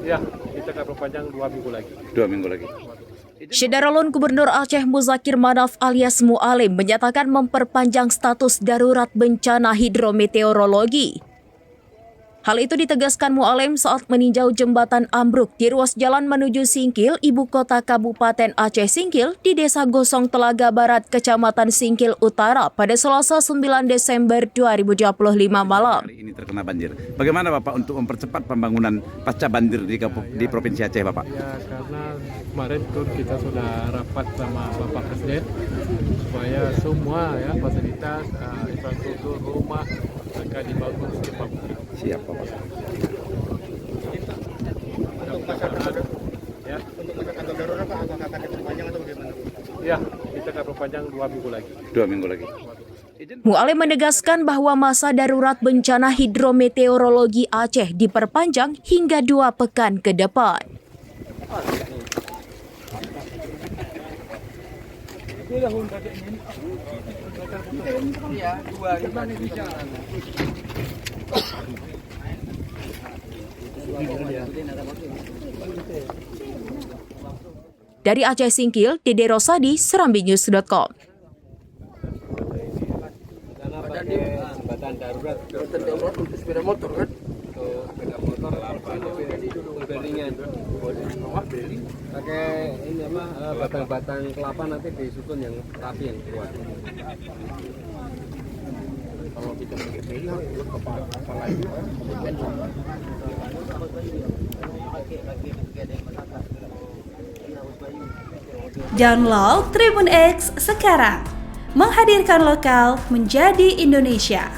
Ya, kita akan perpanjang 2 minggu lagi. 2 minggu lagi. Syederalun Gubernur Aceh Muzakir Manaf alias Mualim menyatakan memperpanjang status darurat bencana hidrometeorologi. Hal itu ditegaskan Mualim saat meninjau jembatan ambruk di ruas jalan menuju Singkil, ibu kota Kabupaten Aceh Singkil, di Desa Gosong Telaga Barat, Kecamatan Singkil Utara pada Selasa 9 Desember 2025 malam. Hari ini terkena banjir. Bagaimana Bapak untuk mempercepat pembangunan pasca banjir di Provinsi Aceh, Bapak? Ya, karena kemarin pun kita sudah rapat sama Bapak Presiden supaya semua ya fasilitas infrastruktur rumah akan dibangun secepat mungkin. Siap, Bapak. Ya. Untuk masa tanggap darurat Pak, apakah akan diperpanjang atau bagaimana? Ya, kita akan perpanjang 2 minggu lagi. 2 minggu lagi. Mualim menegaskan bahwa masa darurat bencana hidrometeorologi Aceh diperpanjang hingga 2 pekan ke depan. Dari Aceh Singkil, Dede Rosadi, serambinews.com. Karena pakai jembatan darurat Untuk sepeda motor kan? untuk sepeda motor lebih ringan. Pakai ini apa batang-batang kelapa nanti disusun yang rapi yang kuat. Kalau kita pakai beli kepala itu Download Tribun X sekarang, menghadirkan lokal menjadi Indonesia.